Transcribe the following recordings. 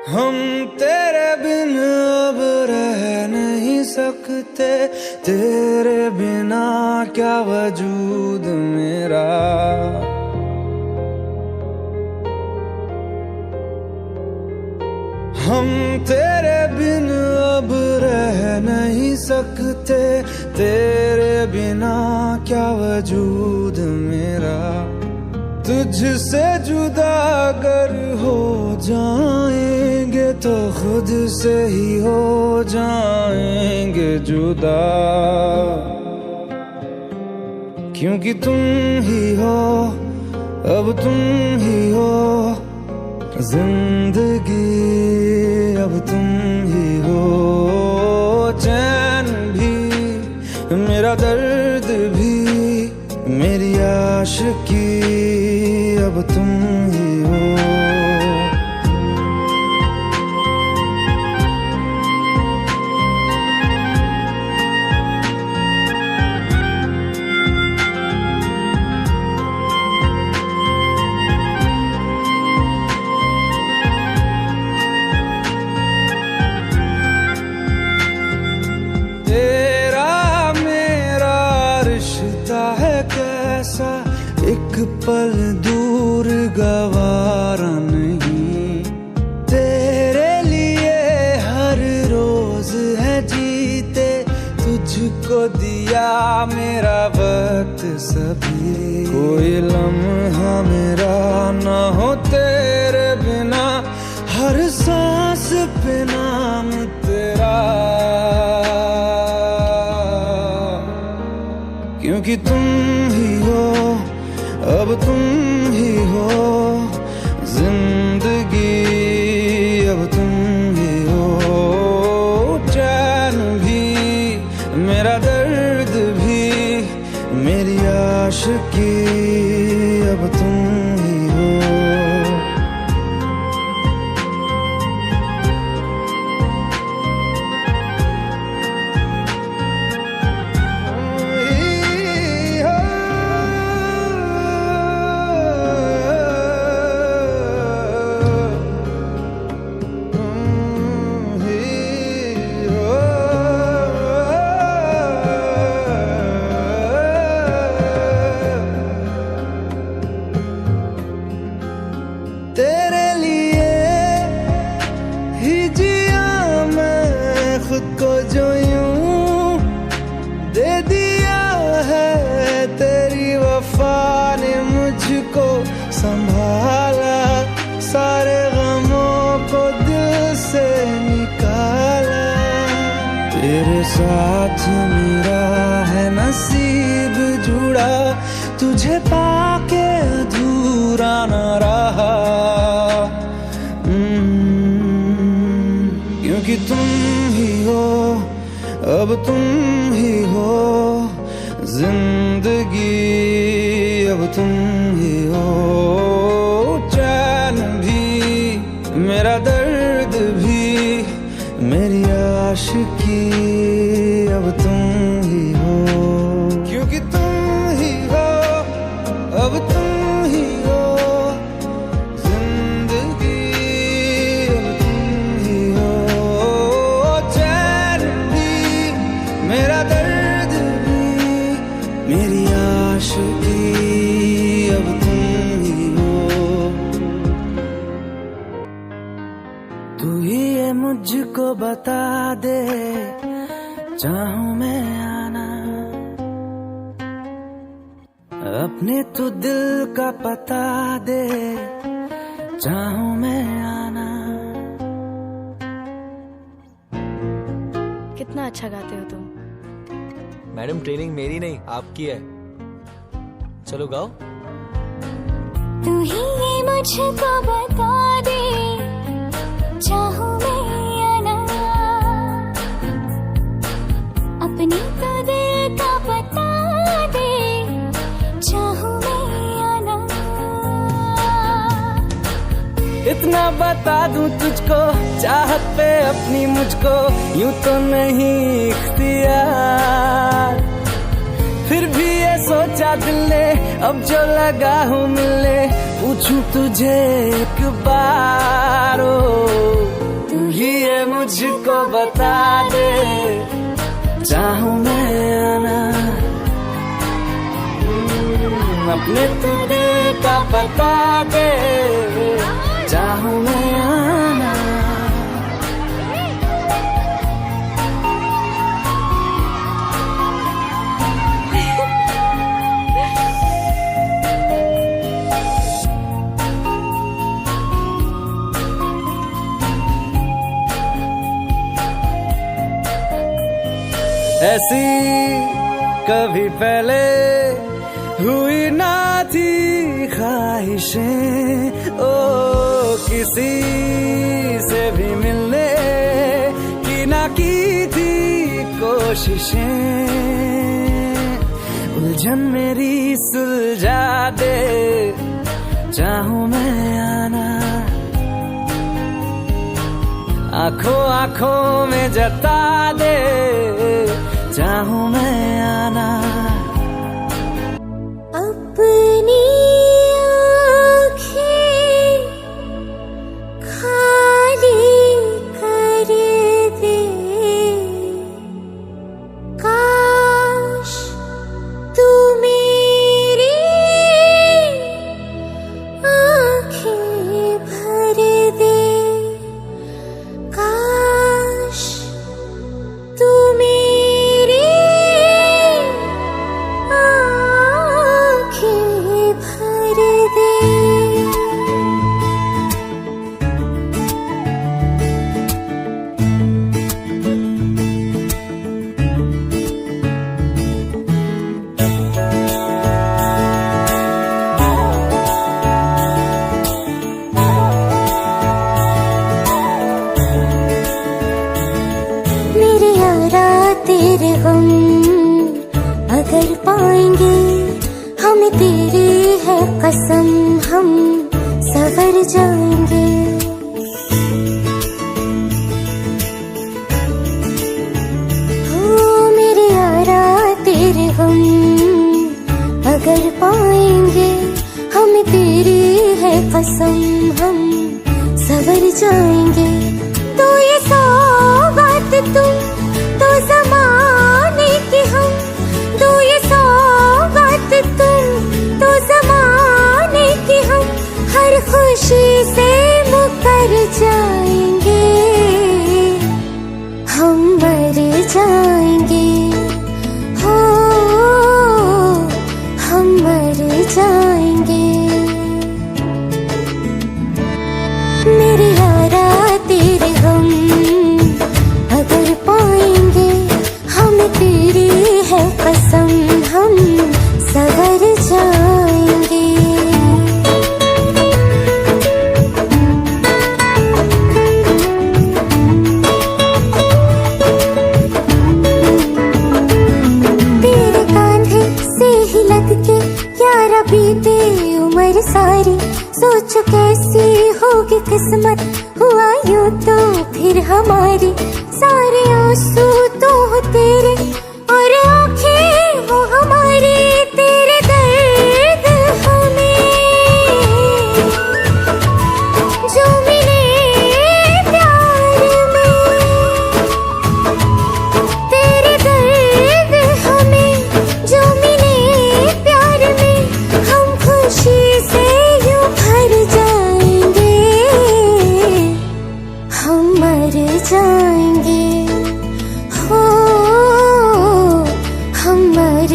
हम तेरे बिन अब रह नहीं सकते, तेरे बिना क्या वजूद मेरा। हम तेरे बिन अब रह नहीं सकते, तेरे बिना क्या वजूद मेरा। तुझसे जुदा अगर हो जाएंगे तो खुद से ही हो जाएंगे जुदा, क्योंकि तुम ही हो, अब तुम ही हो जिंदगी, अब तुम ही हो। चैन भी, मेरा दर्द भी, मेरी आशिकी, अब तुम ही हो। तेरा मेरा रिश्ता है कैसा, एक पल दूर गवारा नहीं। तेरे लिए हर रोज है जीते, तुझको दिया मेरा वक्त सभी। कोई लम्हा मेरा ना हो तेरे बिना, हर सांस पे नाम तेरा, क्योंकि तुम ही हो, अब तुम ही हो जिंदगी, अब तुम ही हो। चैन भी, मेरा दर्द भी, मेरी आशिकी, अब तुम ही हो। तेरे लिए ही जिया मैं खुद को, जो यूं दे दिया है तेरी वफा ने मुझको संभाला। सारे गमों को दिल से निकाला, तेरे साथ मेरा है नसीब जुड़ा, तुझे पाके अधूरा न रहा। क्योंकि तुम ही हो, अब तुम ही हो जिंदगी, अब तुम ही हो। चैन भी, मेरा दर्द भी, मेरी आशिकी, अब तुम ही हो। क्योंकि तुम ही हो, अब तुम ही हो जिंदगी, अब तुम ही हो। चैन भी, मेरा दर्द भी, मेरी आशिकी, अब तुम ही हो। तू ही ये मुझको बता दे, चाहूं मैं आना, अपने तू दिल का पता दे, चाहूं मैं आना। कितना अच्छा गाते हो तुम। मैडम ट्रेनिंग मेरी नहीं आपकी है, चलो गाओ। तू ही ये मुझको बता दे, चाहूं मैं आना, अपनी तो दिल का पता दे, चाहूं मैं आना। इतना बता दूं तुझको, चाहत पे अपनी मुझको यूं तो नहीं इख्तियार, फिर भी ये सोचा दिल ने, अब जो लगा हूँ मिलने, पूछूं तुझे एक बार। ओ ये मुझको बता दे, चाहूं मैं आना अपने तू दिल का बता दे, चाहूं मैं आना। ऐसी कभी पहले हुई ना थी ख्वाहिशें, ओ किसी से भी मिलने की ना की थी कोशिशें, उलझन मेरी सुलझा दे, चाहूं मैं आना आंखों आंखों में जता दे, चाहूं मैं आना। अपनी आँखें खाली कर दे, काश तू मेरी आँखें भर दे, काश तू मेरी आँखें भर दे। मेरे यारा तेरे गम अगर पाएंगे, हमें तेरी है कसम, हम सवर जाएंगे। हो मेरे यारा तेरे गम अगर पाएंगे, हमें तेरी है कसम, हम सवर जाएंगे। तो ये सौगात तुम तो ज़माने की हम, तो ये सौगात तुम तो ज़माने की हम, हर खुशी से मुकर जाएंगे, हम मर जाएंगे, हो हम मर जाएंगे। मेरे यारा तेरे गम अगर पाएंगे, हमें तेरी है कसम, हम सवर जाएंगे। तेरे कांधे से ही लग के यारा बीते उम्र सारी, सोचो कैसी होगी किस्मत, हुआ यूं तो फिर हमारी। सारे आंसू तो हो तेरे और आंखें हो हमारी, तेरे दर्द हमें जो मिले प्यार में, तेरे दर्द हमें जो मिले प्यार में, हम खुशी से यूं भर जाएंगे, हम मर जाएंगे, हो हम मर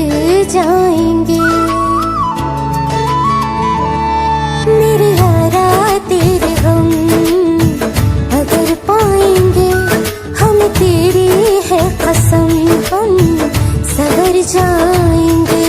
जाएंगे। मेरे यारा तेरे गम अगर पाएंगे, हम तेरी है कसम, हम सवर जाएंगे।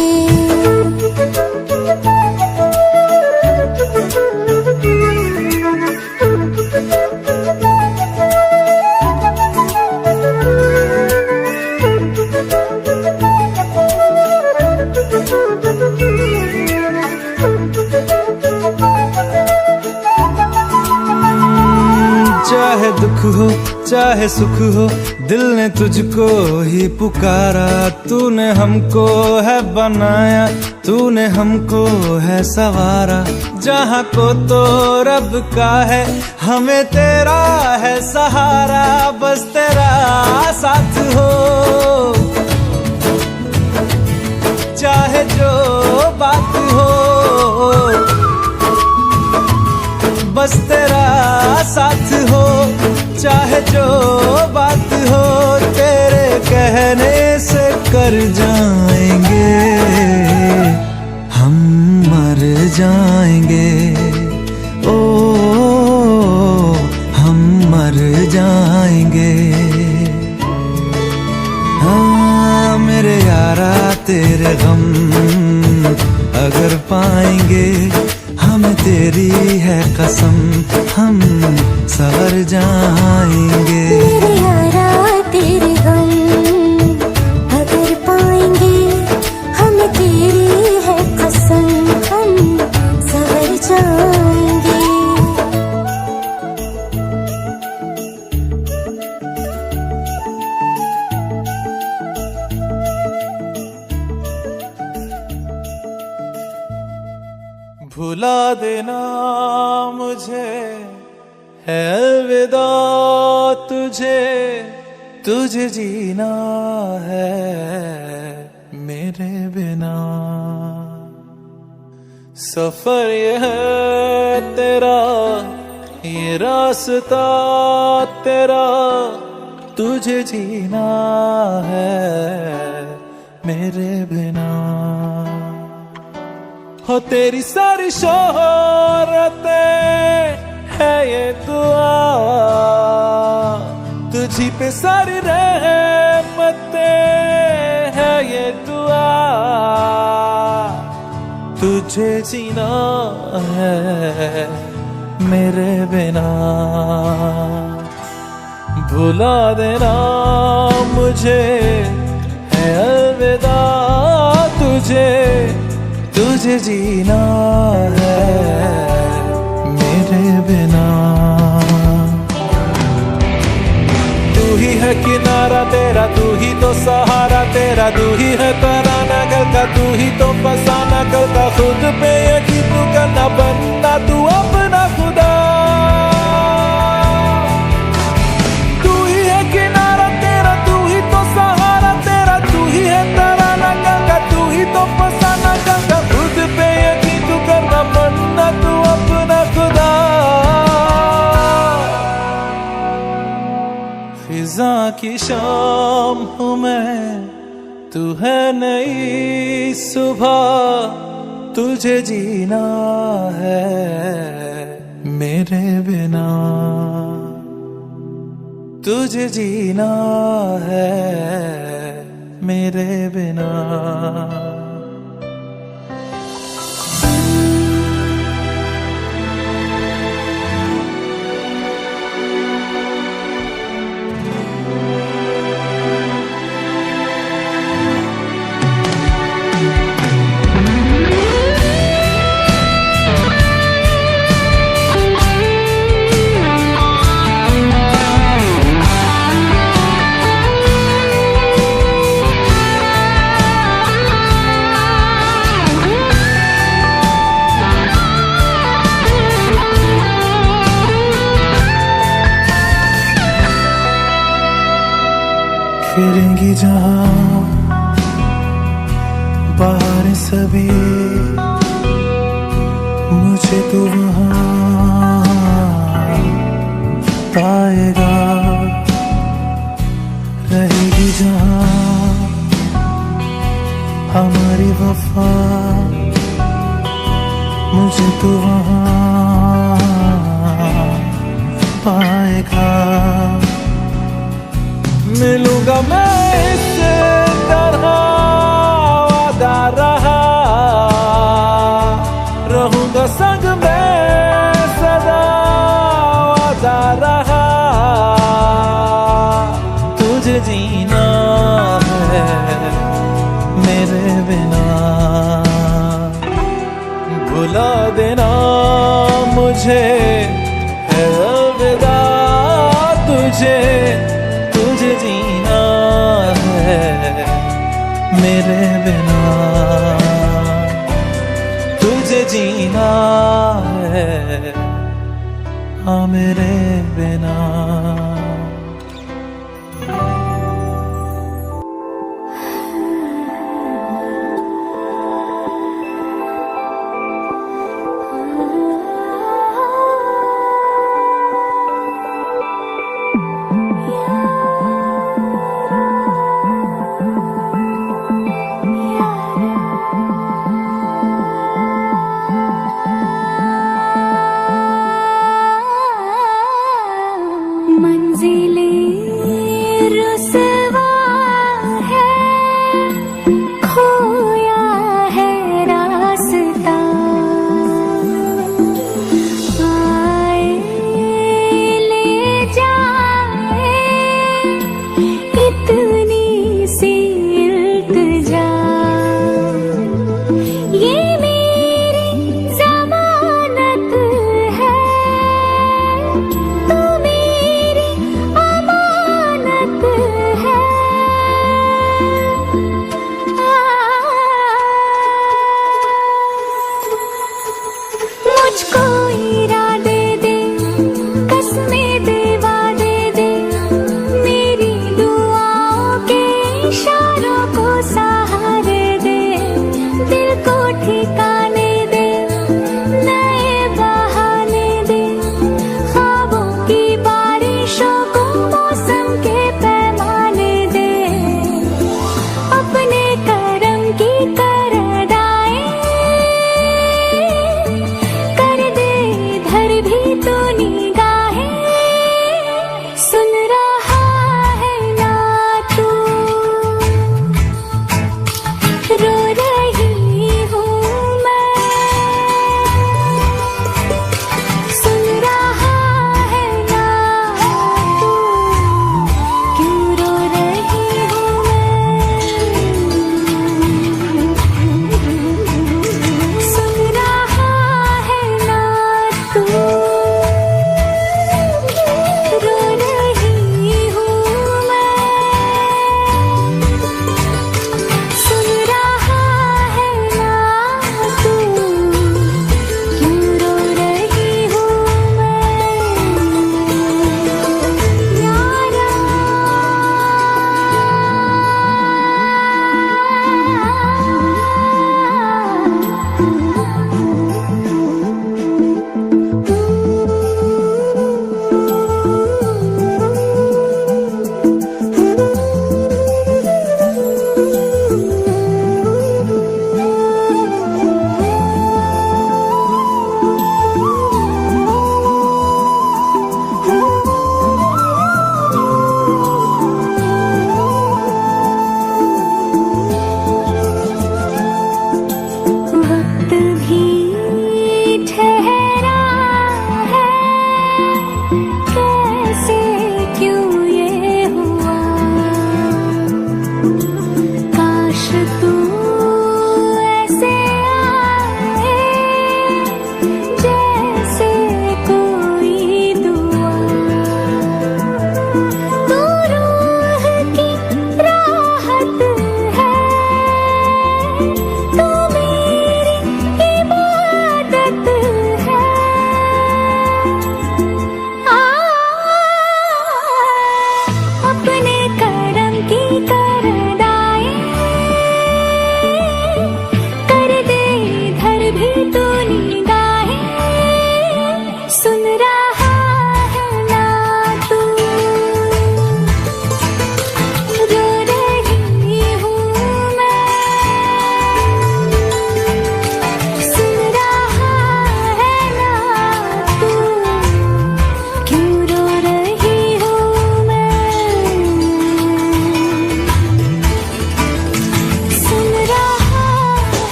चाहे चाहे दुख हो चाहे सुख हो, दिल ने तुझको ही पुकारा। तूने हमको है बनाया, तूने हमको है सवारा। जहाँ को तो रब का है, हमें तेरा है सहारा। बस तेरा साथ हो, चाहे जो बात हो, बस तेरा साथ हो, चाहे जो बात हो। तेरे कहने से कर जाएंगे, हम मर जाएंगे। ओ हम मर जाएंगे। हाँ मेरे यारा तेरे गम अगर पाएंगे, हमें तेरी है कसम, हम सवर जाएंगे। मेरे यारा तेरे गम अगर पाएंगे, हमें तेरी है कसम, हम सवर जाएंगे। भुला देना मुझे है अलविदा तुझे, तुझे जीना है मेरे बिना। सफर ये है तेरा, ये रास्ता तेरा, तुझे जीना है मेरे बिना। हो तेरी सारी शोहरतें है ये दुआ, तुझी पे सारी रहमतें है ये दुआ। तुझे जीना है मेरे बिना। भुला देना मुझे है अलविदा तुझे, तुझे जीना है मेरे बिना। तू ही है किनारा तेरा, तू ही तो सहारा तेरा, तू ही है तराना घर का, तू ही तो फसाना कल का। खुद पे यकीन तू करना, बनना तू अपना खुदा। तू ही है किनारा तेरा, तू ही तो सहारा तेरा, तू ही है तराना घर का, तू ही तो फसाना कल का। खुद पे यकीन तू करना, बनना तू अपना खुदा। फिजा की शाम हूँ मैं, तू है नई सुबह, तुझे जीना है मेरे बिना। तुझे जीना है मेरे बिना। फिरेंगी जहाँ बाहर सभी, मुझे तू वहाँ पाएगा। रहेगी जहाँ हमारी वफा, मुझे तू वहाँ पाएगा। मिलूंगा मैं इस तरह वादा रहा, रहूंगा संग में सदा वादा रहा। तुझे जीना है मेरे बिना। भुला देना मुझे है अलविदा तेरे बिना तुझे जीना है हाँ मेरे बिना। मन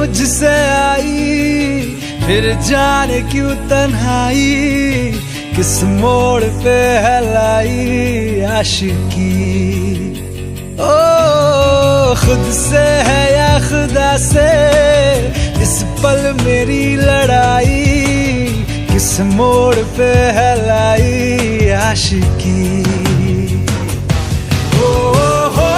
मुझसे आई, फिर जाने क्यों तन्हाई, किस मोड़ पे है लाई आशिकी। ओ खुद से है या खुदा से, इस पल मेरी लड़ाई, किस मोड़ पे है लाई आशिकी। ओ हो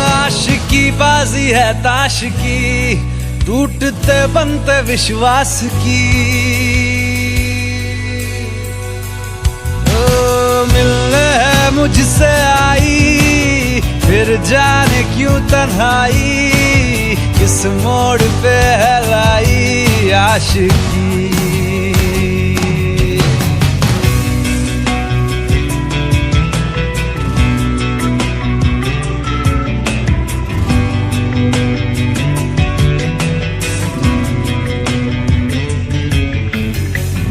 आशिकी बाजी है ताश की, टूटते बनते विश्वास की। मिलने है मुझसे आई, फिर जाने क्यों तन्हाई, किस मोड़ पे है लाई आशिकी।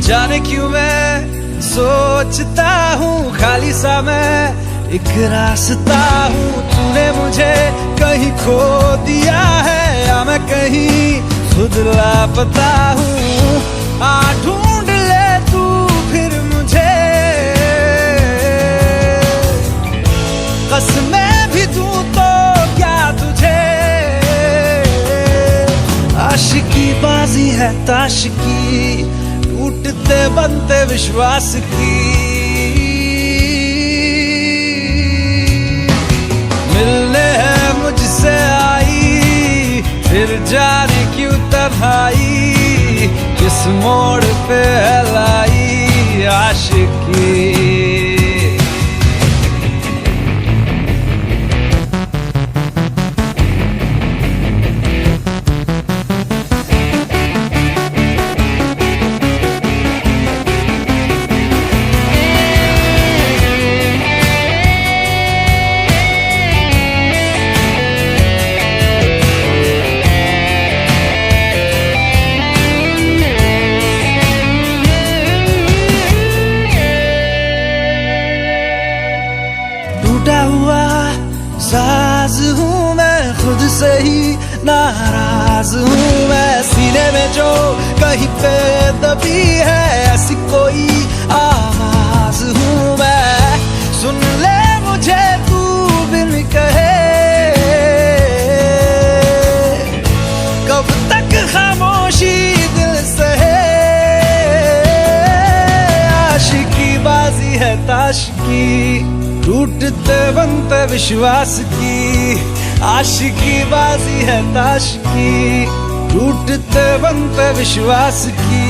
जाने क्यों मैं सोचता हूँ खाली सा मैं एक रास्ता हूँ, तूने मुझे कहीं खो दिया है या मैं कहीं खुद लापता हूँ। आ ढूंढ ले तू फिर मुझे, कसमें भी दूँ तो क्या तुझे। आशिकी बाजी है ताश की, टूटते बनते विश्वास की। मिलने है मुझसे आई, फिर जाने क्यों तन्हाई, किस मोड़ पे है लाई आशिकी। टूटा हुआ साज हूँ मैं, खुद से ही नाराज हूँ मैं। सीने में जो कहीं पे दबी है ऐसी कोई आवाज हूँ मैं। सुन ले मुझे तू बिन कहे, कब तक खामोशी दिल सहे। आशिकी बाजी है ताश की, टूटते बनते विश्वास की। आशिकी बाजी है ताश की, टूटते बनते विश्वास की।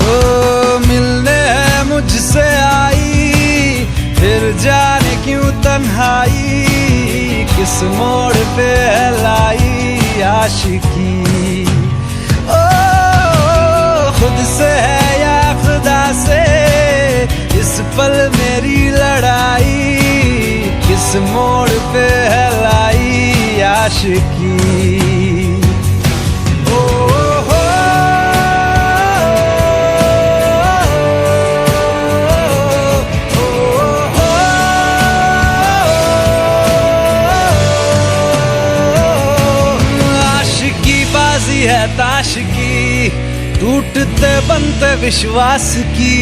ओ मिलने है मुझसे आई, फिर जाने क्यों तन्हाई, किस मोड़ पे है लाई आशिकी। ओ खुद से है या खुदा से, इस पल मेरी लड़ाई, किस मोड़ पे है लाई आशिकी। ओ हो आशिकी बाजी है ताश की, टूटते बनते विश्वास की।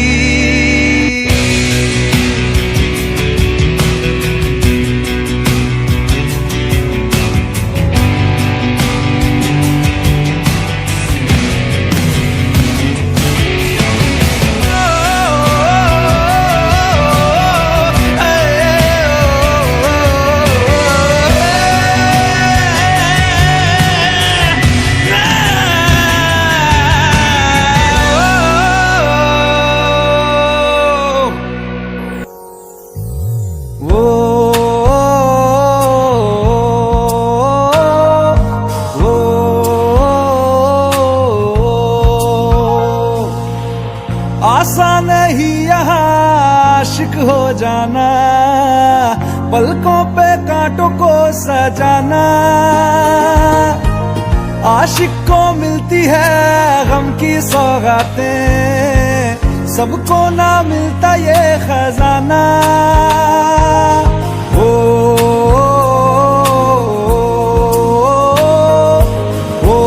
आसान नहीं यहाँ आशिक हो जाना, पलकों पे कांटों को सजाना। आशिक सबको मिलती है गम की सौगातें, सबको ना मिलता ये खजाना। ओ, ओ, ओ,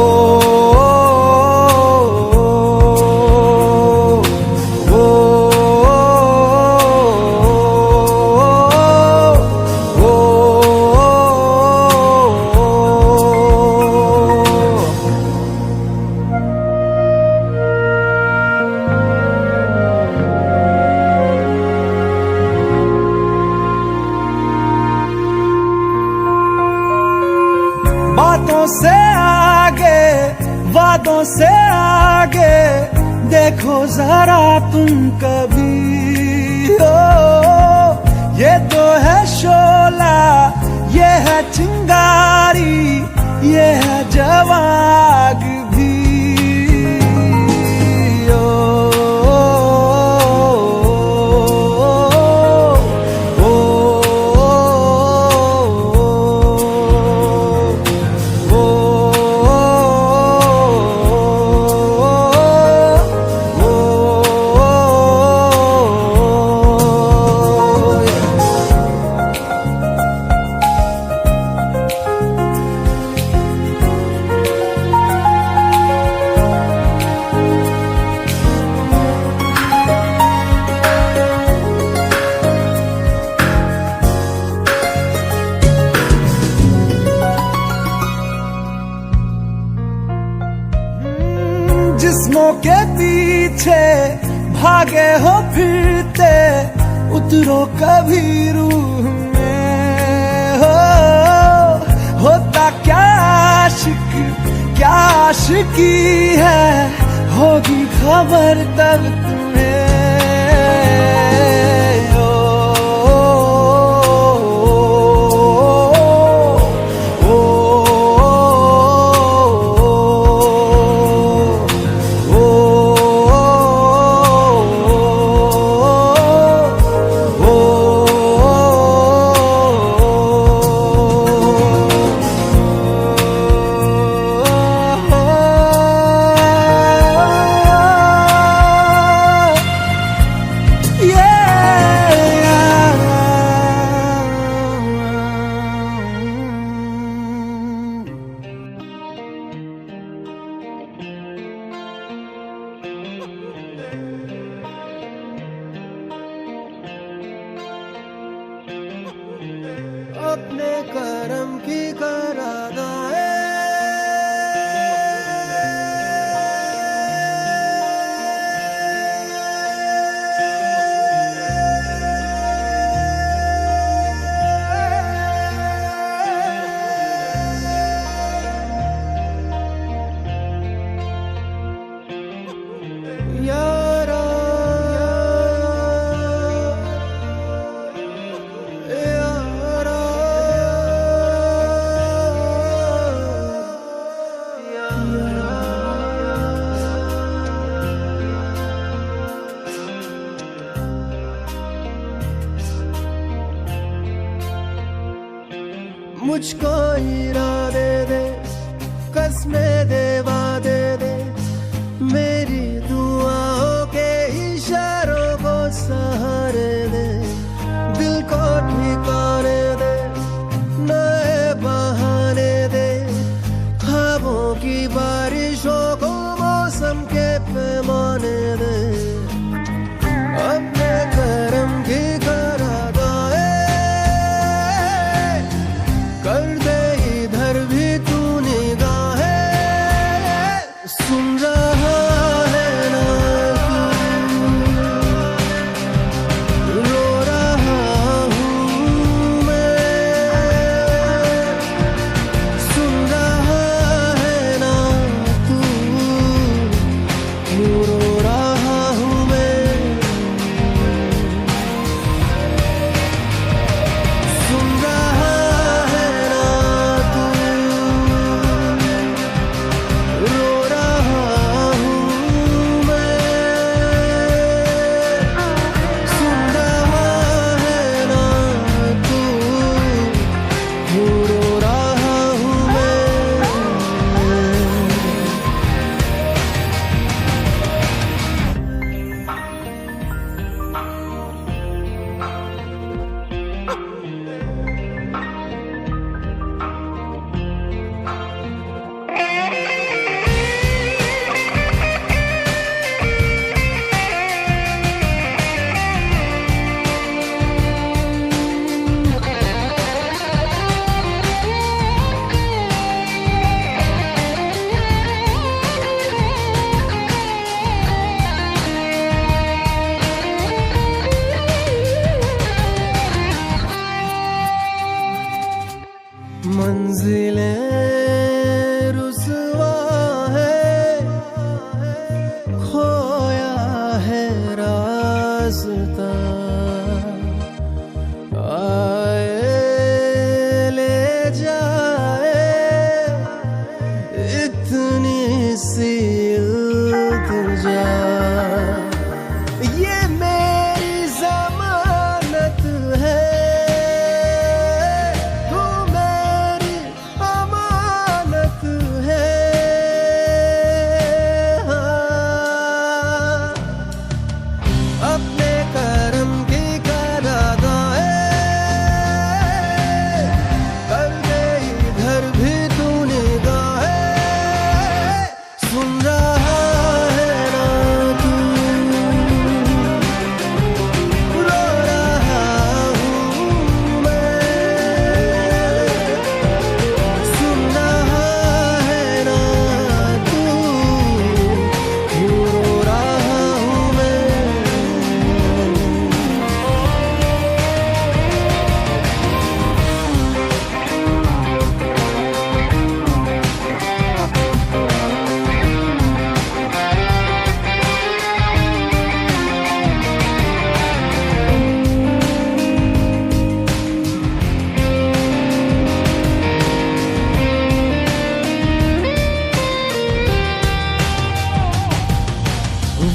बातों से आगे, वादों से आगे, देखो जरा तुम कभी। ओ, ये तो है शोला, ये है चिंगारी, ये है जवाग भी। ओ, ओ, जिस्मों के पीछे भागे हो फिरते, उतरो कभी रूह में। होता क्या आशिक, क्या आशिकी है, होगी खबर तब तुम्हें। ओ, ओ, अपने करम की करादाए, यारा मुझको इरादे दे, कसमें दे, वादे दे, मेरी दुआओं के इशारों को सहारे दे, दिल को ठिकाने दे, नए बहाने दे, ख्वाबों की बारिशों को मौसम के पैमाने दे। अपने करम की करादाए कर दे, इधर भी तू निगाहें। सुन रहा है ना तू, रो रहा हूँ मैं। सुन रहा है ना तू, रो रहा हूँ।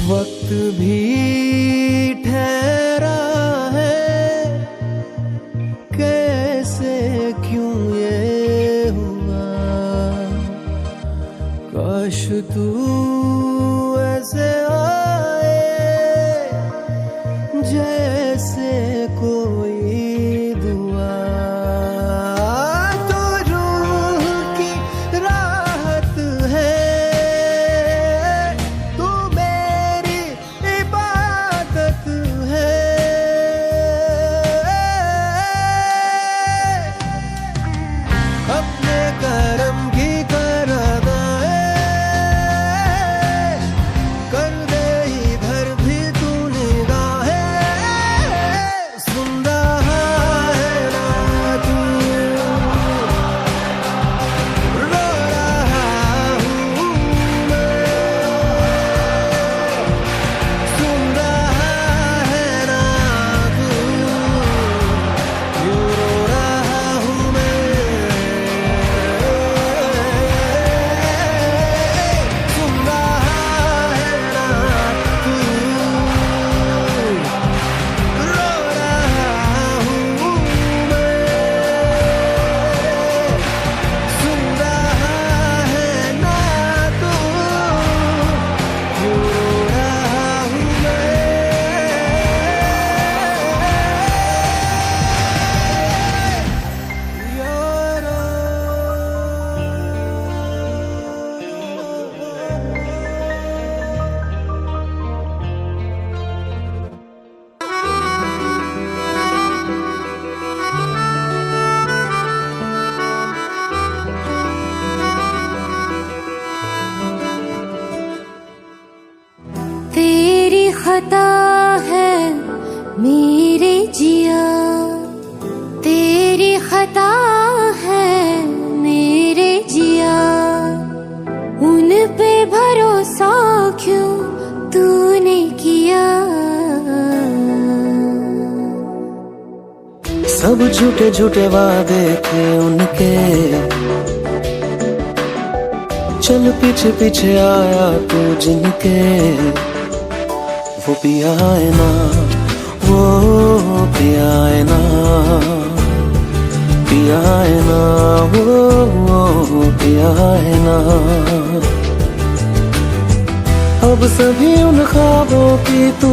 वक्त भी ठहरा है, कैसे क्यों ये हुआ। काश तू ऐसे आए जैसे कोई दुआ। तो रूह की राहत है, तू मेरी इबादत है। अपने करम की कर अदाए कर दे, इधर भी तू निगाहें। सुन रहा है ना तू, रो रहा हूँ मैं। सुन रहा है ना तू, यूं रो रहा हूँ मैं। सुन रहा है ना तू, रो रहा हूँ मैं। सुन रहा है ना तू, यूं रो रहा हूँ मैं। तेरी खता है मेरे जिया, तेरी खता है मेरे जिया। उन पे भरोसा क्यों तूने किया। सब झूठे झूठे वादे थे उनके, चल पीछे पीछे आया तू जिनके। वो पिया है ना, वो पिया है ना, पिया है ना, वो पिया है ना। अब सभी उन ख्वाबों की तू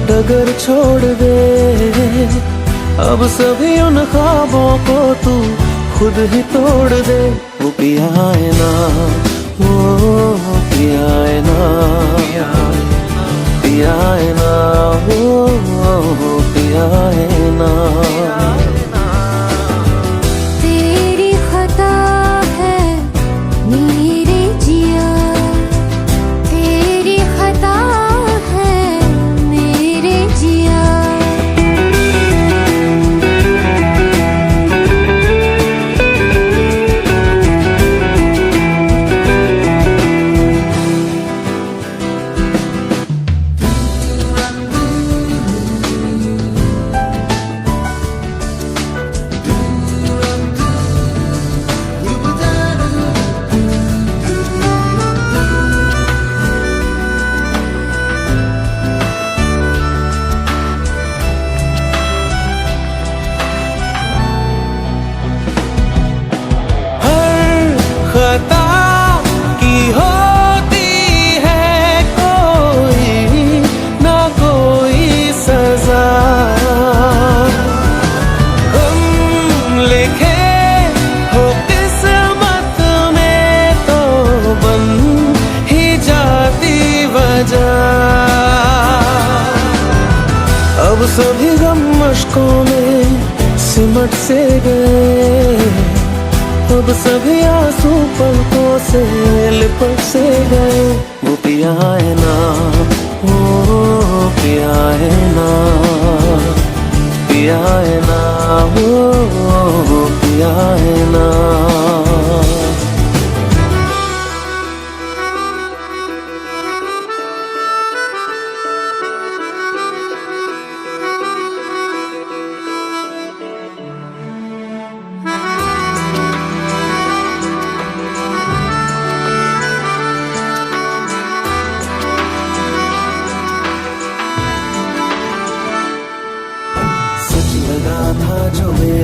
डगर छोड़ दे। अब सभी उन ख्वाबों को तू खुद ही तोड़ दे। वो पिया है ना, वो पिया है ना, पिया है ना, वो पिया है ना। तेरी खता है मेरे जिया, तेरी खता है मेरे जिया। खता की होती है कोई ना कोई सजा। हम लिखे हो किस्मत में तो बन ही जाती वजह। अब सभी गम मुश्कों में सिमट से गए। अब सभी आंसू पलकों से लिपट से गए। वो पिया है ना, वो पिया है ना, पिया है ना, वो पिया है ना।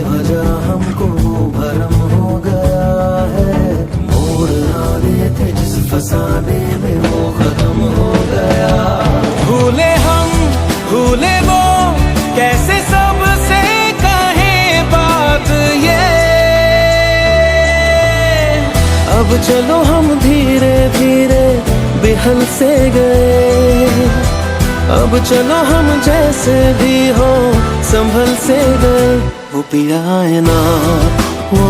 बेवजह हमको भरम हो गया है, मोड़ आने थे जिस फसाने में वो खत्म हो गया। भूले हम भूले वो, कैसे सबसे कहे बात ये। अब चलो हम धीरे धीरे बेहल से गए, अब चलो हम जैसे भी हो संभल से गए। वो पिया है ना, वो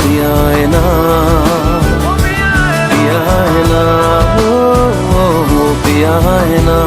पिया है ना, पिया है ना, वो पिया है ना।